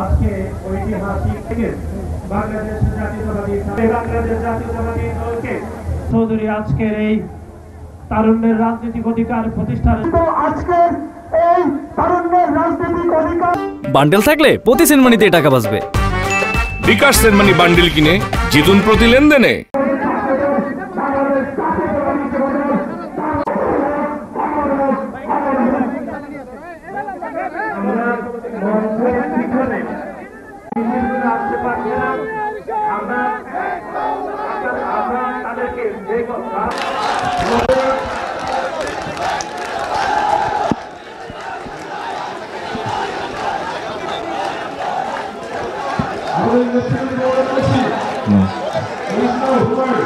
আজকে ঐতিহাসিক বাংলাদেশ জাতীয়তাবাদী দলকে চৌধুরী আজকের এই তারুণ্যের রাজনৈতিক অধিকার প্রতিষ্ঠান আজকের এই তারুণ্যের রাজনৈতিক অধিকার বান্ডেল থাকলে প্রতি সেনমানিতে টাকা বাঁচবে। বিকাশ সেনমানি বান্ডেল কিনে জিতুন প্রতি লেনদেনে। No.